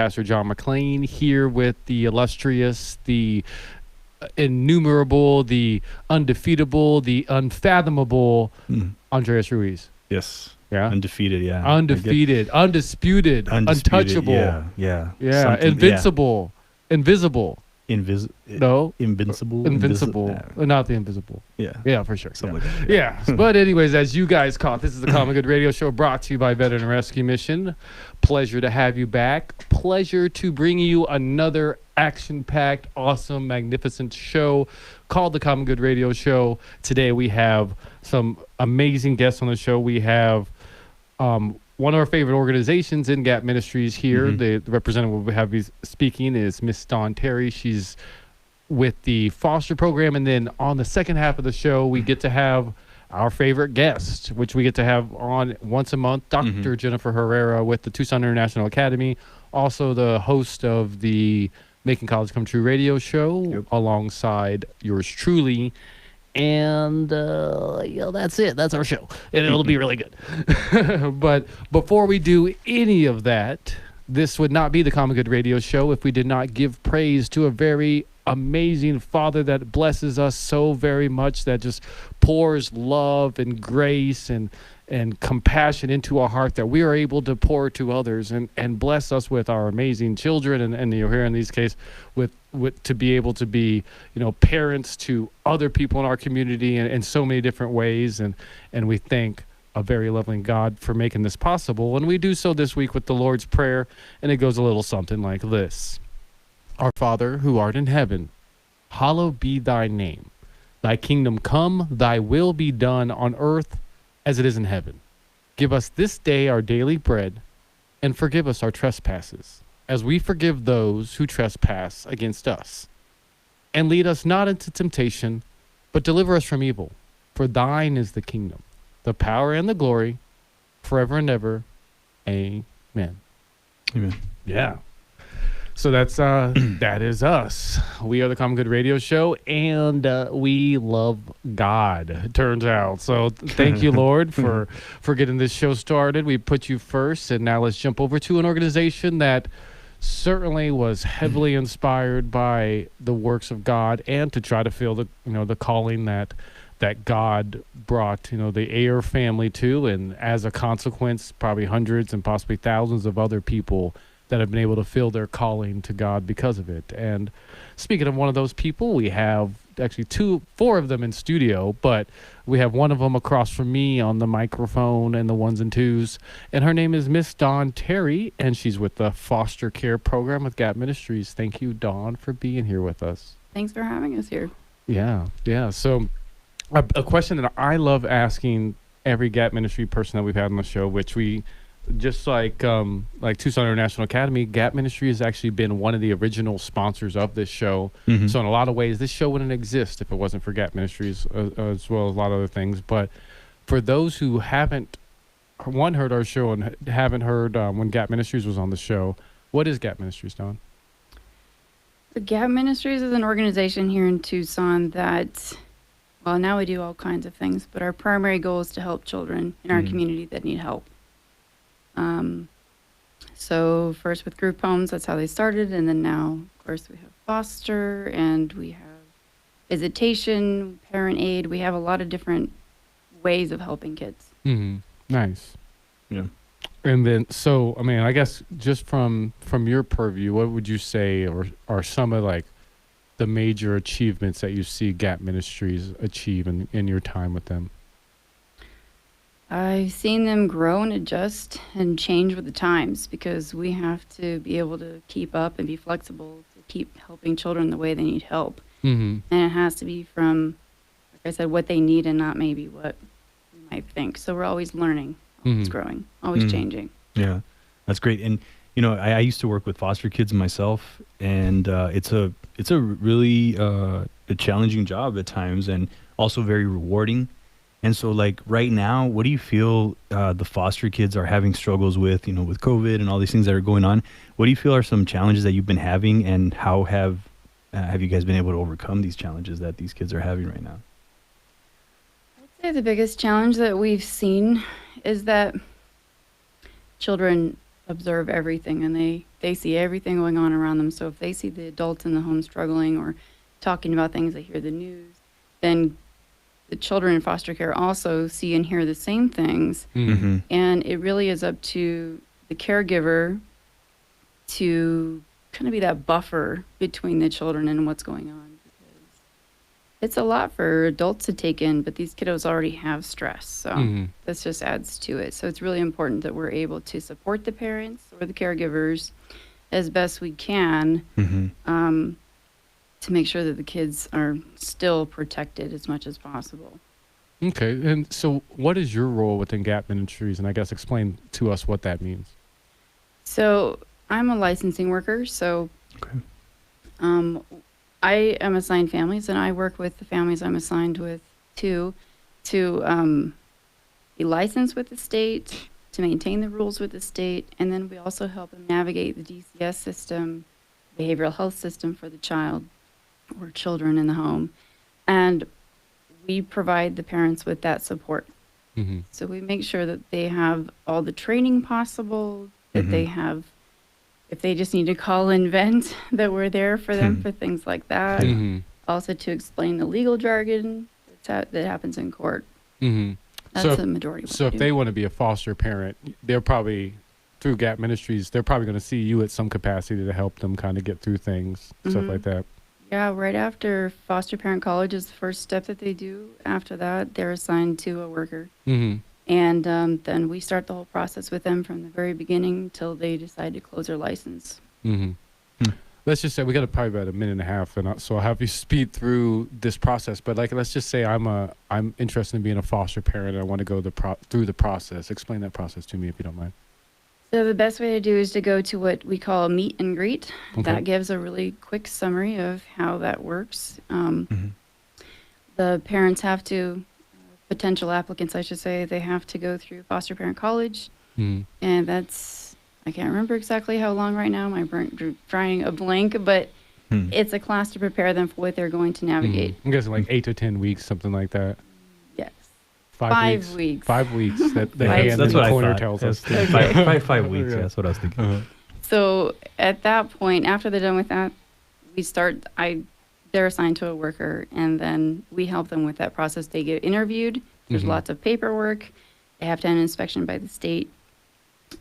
Pastor John McLean, here with the illustrious, the innumerable, the undefeatable, the unfathomable Andreas Ruiz. Yes. Yeah. Undefeated, yeah. Undefeated, undisputed, untouchable. Yeah. Yeah. Invincible. Invisible. No. Invincible. Invincible. Not the invisible. Yeah. Yeah, for sure. Something like that. Yeah. But anyways, as you guys caught, this is the Common Good Radio Show brought to you by Veteran Rescue Mission. Pleasure to have you back. Pleasure to bring you another action-packed, awesome, magnificent show called the Common Good Radio Show. Today we have some amazing guests on the show. We have one of our favorite organizations in GAP Ministries here. The representative we have speaking is Miss Dawn Terry. She's with the foster program. And then on the second half of the show, we get to have our favorite guest, which we get to have on once a month, Dr. Jennifer Herrera with the Tucson International Academy, also the host of the Making College Come True radio show, alongside yours truly. And that's it. That's our show, and it'll be really good. But before we do any of that, this would not be the Common Good Radio Show if we did not give praise to a very amazing Father that blesses us so very much, that just pours love and grace and compassion into our heart, that we are able to pour to others and bless us with our amazing children, and you're here in these cases with to be able to be, parents to other people in our community in so many different ways, and we thank a very loving God for making this possible. And we do so this week with the Lord's Prayer, and it goes a little something like this. Our Father, who art in heaven, hallowed be thy name. Thy kingdom come, thy will be done on earth as it is in heaven. Give us this day our daily bread, and forgive us our trespasses, as we forgive those who trespass against us. And lead us not into temptation, but deliver us from evil. For thine is the kingdom, the power, and the glory, forever and ever. Amen. Amen. Yeah. So that's that is us. We are the Common Good Radio Show, and we love God, it turns out. So thank you, Lord, for getting this show started. We put you first, and now let's jump over to an organization that certainly was heavily inspired by the works of God, and to try to feel the calling that God brought the Ayer family to, and as a consequence, probably hundreds and possibly thousands of other people that have been able to feel their calling to God because of it. And speaking of one of those people, we have actually four of them in studio, but we have one of them across from me on the microphone and the ones and twos, and her name is Miss Dawn Terry, and she's with the foster care program with GAP Ministries. Thank you, Dawn, for being here with us. Thanks for having us here. Yeah. So a question that I love asking every GAP Ministry person that we've had on the show, which we just like Tucson International Academy, GAP Ministry has actually been one of the original sponsors of this show. So in a lot of ways, this show wouldn't exist if it wasn't for GAP Ministries, as well as a lot of other things. But for those who haven't heard our show and haven't heard when GAP Ministries was on the show, what is GAP Ministries, Dawn? The GAP Ministries is an organization here in Tucson that, well, now we do all kinds of things, but our primary goal is to help children in our community that need help. So first with group homes, that's how they started. And then now, of course, we have foster, and we have visitation, parent aid. We have a lot of different ways of helping kids. Nice. Yeah. And then, so, I mean, I guess just from your purview, what would you say are some of the major achievements that you see GAP Ministries achieve in your time with them? I've seen them grow and adjust and change with the times, because we have to be able to keep up and be flexible to keep helping children the way they need help. And it has to be from, like I said, what they need and not maybe what we might think. So we're always learning, always growing, always changing. Yeah, that's great. And I used to work with foster kids myself, and it's a really a challenging job at times, and also very rewarding. And so, right now, what do you feel the foster kids are having struggles with, with COVID and all these things that are going on? What do you feel are some challenges that you've been having, and how have you guys been able to overcome these challenges that these kids are having right now? I'd say the biggest challenge that we've seen is that children observe everything, and they see everything going on around them. So if they see the adults in the home struggling or talking about things, they hear the news, then the children in foster care also see and hear the same things. Mm-hmm. And it really is up to the caregiver to kind of be that buffer between the children and what's going on. Because it's a lot for adults to take in, but these kiddos already have stress. So this just adds to it. So it's really important that we're able to support the parents or the caregivers as best we can, to make sure that the kids are still protected as much as possible. Okay. And so what is your role within GAP Ministries? And I guess explain to us what that means. So I'm a licensing worker. So I am assigned families, and I work with the families I'm assigned with to be licensed with the state, to maintain the rules with the state, and then we also help them navigate the DCS system, behavioral health system for the child or children in the home. And we provide the parents with that support. So we make sure that they have all the training possible, that they have, if they just need to call and vent, that we're there for them for things like that. Also to explain the legal jargon that happens in court. That's the majority of what So we if do. they want to be a foster parent, they're probably, through GAP Ministries, they're probably going to see you at some capacity to help them kind of get through things, stuff like that. Yeah, right after foster parent college is the first step that they do. After that, they're assigned to a worker. And then we start the whole process with them from the very beginning till they decide to close their license. Let's just say we got probably about a minute and a half, and so I'll have you speed through this process. But like, let's just say I'm interested in being a foster parent, and I want to go through the process. Explain that process to me, if you don't mind. So the best way to do is to go to what we call a meet and greet. Okay. That gives a really quick summary of how that works. The parents have to, potential applicants, I should say, they have to go through foster parent college. And that's, I can't remember exactly how long right now. My brain drawing a blank, but it's a class to prepare them for what they're going to navigate. I'm guessing like 8 to 10 weeks, something like that. Yes. 5 weeks. 5 weeks. That the Five hand weeks. in That's the what I corner thought. tells us. Okay. Five weeks. Yeah, that's what I was thinking. So at that point, after they're done with that, we start, they're assigned to a worker, and then we help them with that process. They get interviewed. There's lots of paperwork. They have to have an inspection by the state.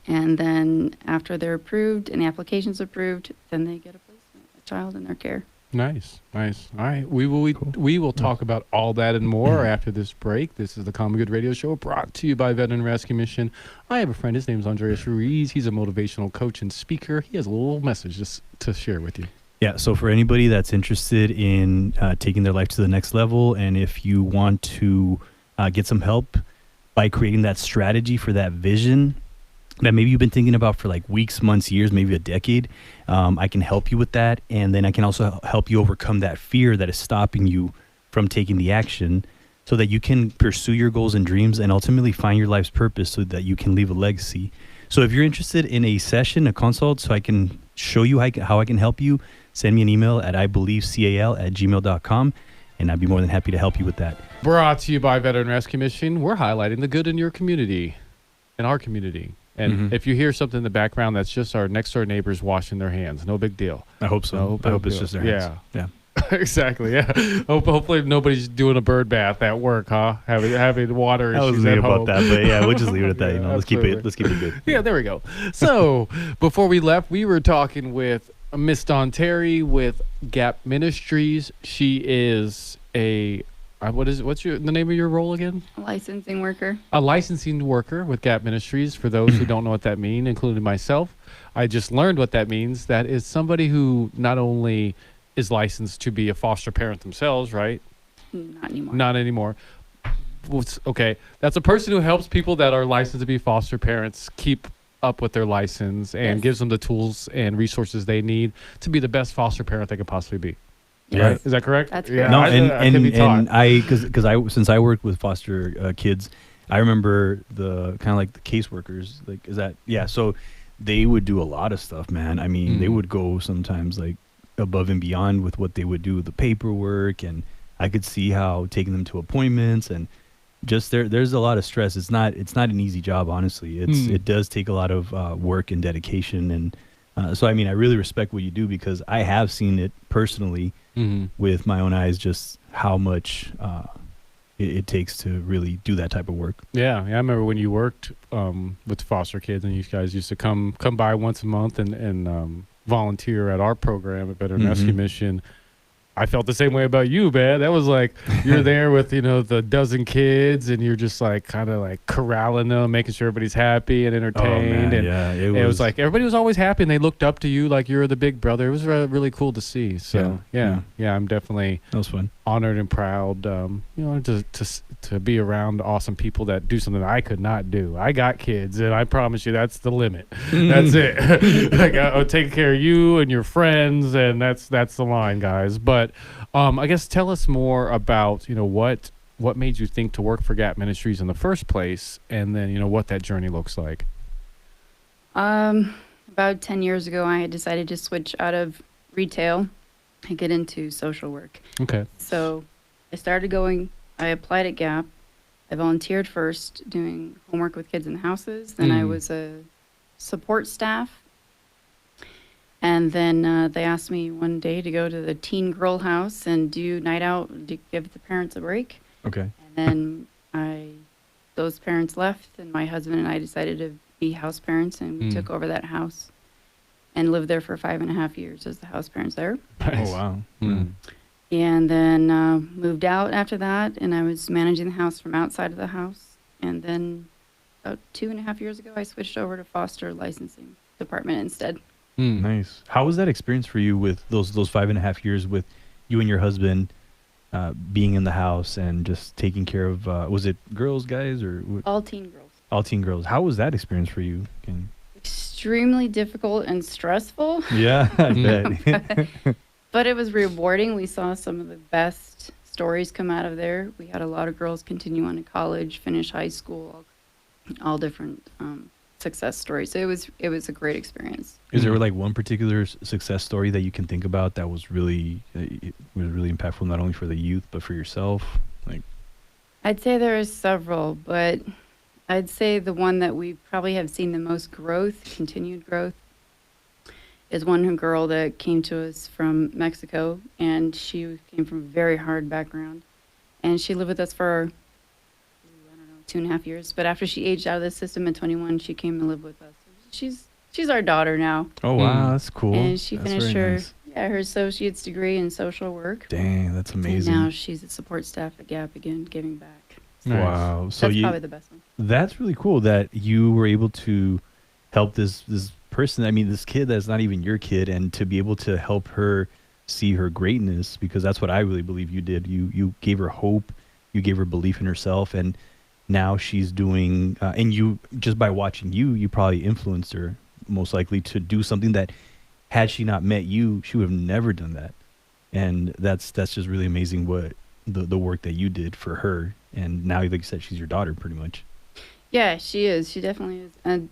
And then after they're approved and the application's approved, then they get a placement, a child in their care. Nice. All right. We will talk about all that and more after this break. This is the Common Good Radio Show, brought to you by Veteran Rescue Mission. I have a friend. His name is Andreas Ruiz. He's a motivational coach and speaker. He has a little message just to share with you. Yeah, so for anybody that's interested in taking their life to the next level, and if you want to get some help by creating that strategy for that vision that maybe you've been thinking about for like weeks, months, years, maybe a decade, I can help you with that. And then I can also help you overcome that fear that is stopping you from taking the action, so that you can pursue your goals and dreams and ultimately find your life's purpose, so that you can leave a legacy. So if you're interested in a session, a consult, so I can show you how I can help you, send me an email at ibelievecal@gmail.com, and I'd be more than happy to help you with that. Brought to you by Veteran Rescue Mission. We're highlighting the good in your community, in our community. And if you hear something in the background, that's just our next door neighbors washing their hands. No big deal. I hope so. No I hope big it's deal. just their hands. Yeah. Exactly. Yeah. Hopefully nobody's doing a bird bath at work, huh? Having water I was issues thinking at home. about that, but yeah, we'll just leave it at that. Yeah, Let's keep it good. Yeah, there we go. So before we left, we were talking with Miss Dawn Terry with GAP Ministries. She is a what's the name of your role again? A licensing worker. A licensing worker with GAP Ministries. For those who don't know what that means, including myself, I just learned what that means. That is somebody who not only is licensed to be a foster parent themselves, right? Not anymore. Not anymore. Okay, that's a person who helps people that are licensed to be foster parents keep up with their license and gives them the tools and resources they need to be the best foster parent they could possibly be. Yes. Right? Is that correct? That's Yeah. correct. No, I can be taught. because I since I worked with foster kids, I remember the kind of like the caseworkers. Like, is that so they would do a lot of stuff, man. I mean, they would go sometimes like above and beyond with what they would do, the paperwork, and I could see how taking them to appointments and just there's a lot of stress. It's not an easy job, honestly. It does take a lot of work and dedication, and so I mean, I really respect what you do, because I have seen it personally with my own eyes, just how much it takes to really do that type of work. Yeah, I remember when you worked with foster kids, and you guys used to come by once a month and volunteer at our program at Veteran Rescue Mission. I felt the same way about you, man. That was like, you're there with, the dozen kids, and you're just like kind of like corralling them, making sure everybody's happy and entertained. And yeah, it was like everybody was always happy, and they looked up to you like you're the big brother. It was really cool to see. So yeah, I'm definitely that was fun. Honored and proud, to be around awesome people that do something that I could not do. I got kids, and I promise you that's the limit. That's it. Like, I'll take care of you and your friends, and that's the line, guys. But I guess tell us more about what made you think to work for GAP Ministries in the first place, and then what that journey looks like. About 10 years ago, I had decided to switch out of retail and get into social work. Okay. So I applied at GAP. I volunteered first doing homework with kids in the houses. Then I was a support staff. And then they asked me one day to go to the teen girl house and do night out, to give the parents a break. Okay. And then those parents left, and my husband and I decided to be house parents, and we took over that house and lived there for 5.5 years as the house parents there. Nice. Oh, wow. And then moved out after that, and I was managing the house from outside of the house. And then about 2.5 years ago, I switched over to foster licensing department instead. Nice. How was that experience for you with those 5.5 years with you and your husband being in the house and just taking care of, was it girls, guys, or? All teen girls. All teen girls. How was that experience for you? Extremely difficult and stressful. Yeah, I bet. But it was rewarding. We saw some of the best stories come out of there. We had a lot of girls continue on to college, finish high school, all different success stories. So it was a great experience. Is there like one particular success story that you can think about that was really impactful, not only for the youth but for yourself? Like, I'd say there are several, but I'd say the one that we probably have seen the most continued growth, is one girl that came to us from Mexico, and she came from a very hard background, and she lived with us for 2.5 years. But after she aged out of the system at 21, she came to live with us. She's our daughter now. Oh wow, that's cool. And she finished her nice. her associate's degree in social work. Dang, that's amazing. And now she's a support staff at GAP again, giving back. So Nice. Wow, so that's probably the best one. That's really cool that you were able to help this person. I mean, this kid that's not even your kid, and to be able to help her see her greatness, because that's what I really believe you did. You gave her hope, you gave her belief in herself, and now she's doing. And you, just by watching you probably influenced her most likely to do something that, had she not met you, she would have never done that. And that's just really amazing what the work that you did for her. And now, like you said, she's your daughter pretty much. Yeah, she is. She definitely is. And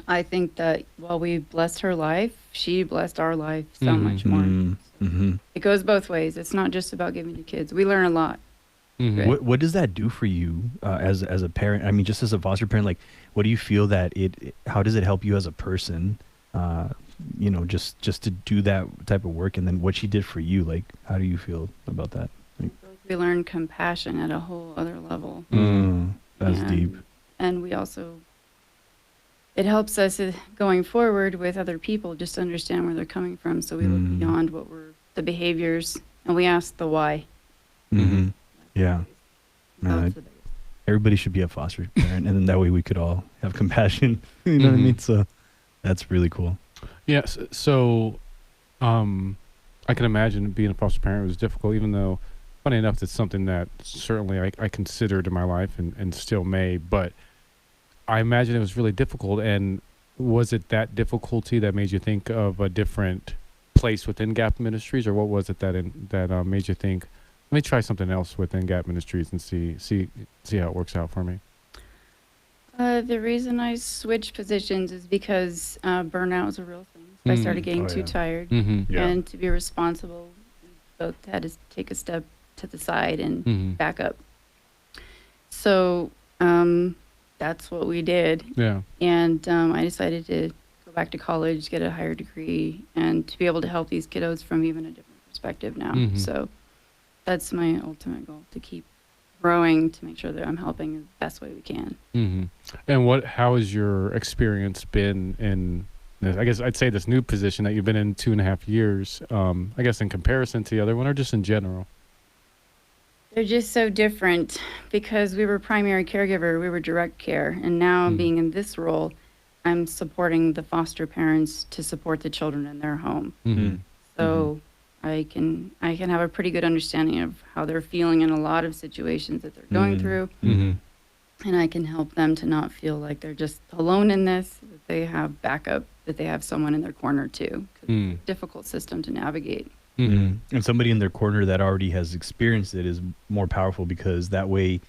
I think that while we blessed her life, she blessed our life so much more. Mm-hmm. It goes both ways. It's not just about giving to kids. We learn a lot. Mm-hmm. What does that do for you as a parent? I mean, just as a foster parent, like, what do you feel that how does it help you as a person? Just to do that type of work, and then what she did for you, like, how do you feel about that? Like, We learn compassion at a whole other level. That's deep. And we also, it helps us going forward with other people just to understand where they're coming from. So we look beyond the behaviors, and we ask the why. Mm-hmm. Yeah. That's the biggest. Everybody should be a foster parent, and then that way we could all have compassion. You know what I mean? So that's really cool. Yes. So, I can imagine being a foster parent was difficult, even though, funny enough, it's something that certainly I considered in my life and still may, but I imagine it was really difficult. And was it that difficulty that made you think of a different place within GAP Ministries, or what was it that made you think, let me try something else within GAP Ministries and see how it works out for me? The reason I switched positions is because burnout was a real thing. So I started getting too tired. Mm-hmm. Yeah. And to be responsible, we both had to take a step to the side and back up. So that's what we did. Yeah. And I decided to go back to college, get a higher degree, and to be able to help these kiddos from even a different perspective now. Mhm. So that's my ultimate goal, to keep growing, to make sure that I'm helping the best way we can. Mm-hmm. And how has your experience been in this, I guess I'd say this new position that you've been in 2.5 years, I guess in comparison to the other one or just in general? They're just so different because we were primary caregiver, we were direct care, and now being in this role, I'm supporting the foster parents to support the children in their home. Mm-hmm. So I can have a pretty good understanding of how they're feeling in a lot of situations that they're going through, Mm-hmm. and I can help them to not feel like they're just alone in this, that they have backup, that they have someone in their corner too. 'Cause it's a difficult system to navigate. Mm-hmm. And somebody in their corner that already has experienced it is more powerful, because that way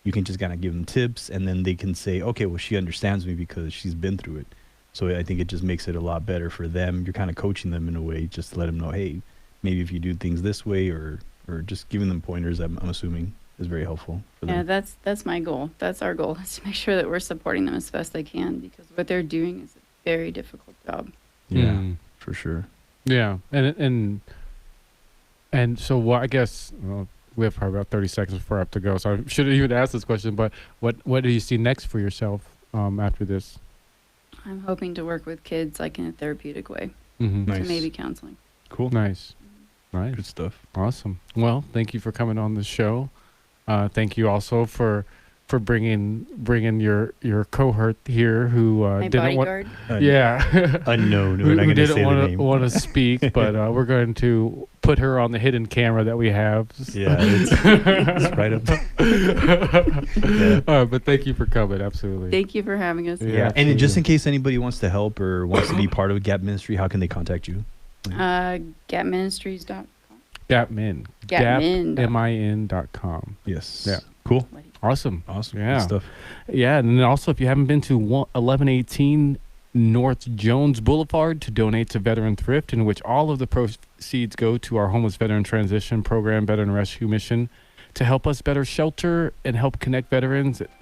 you can just kind of give them tips, and then they can say, okay, well, she understands me because she's been through it. So I think it just makes it a lot better for them. You're kind of coaching them in a way, just to let them know, hey, maybe if you do things this way, or just giving them pointers, I'm assuming is very helpful for them. Yeah, that's my goal. That's our goal, is to make sure that we're supporting them as best they can, because what they're doing is a very difficult job. Yeah, Mm. for sure. Yeah. And so what, I guess, well, we have probably about 30 seconds before I have to go, so I should have even asked this question, but what do you see next for yourself after this? I'm hoping to work with kids like in a therapeutic way, Mm-hmm. Nice. to maybe counseling. Cool. Nice. Nice. Good stuff. Awesome. Well, thank you for coming on the show. Thank you also for bringing your cohort here who My didn't want. bodyguard. Yeah. Unknown. who We're not going to didn't say the name. want to speak, but we're going to put her on the hidden camera that we have. Yeah, it's right up. Yeah. But thank you for coming. Absolutely. Thank you for having us. Yeah. And just in case anybody wants to help or wants to be part of GAP Ministry, how can they contact you? GapMinistries.com. GapMin. GapMin. GapMin.com. Yes. Yeah. Cool. Awesome. Awesome. Yeah. Good stuff. Yeah, and then also if you haven't been to 1118 North Jones Boulevard to donate to Veteran Thrift, in which all of the proceeds go to our Homeless Veteran Transition Program, Veteran Rescue Mission, to help us better shelter and help connect veterans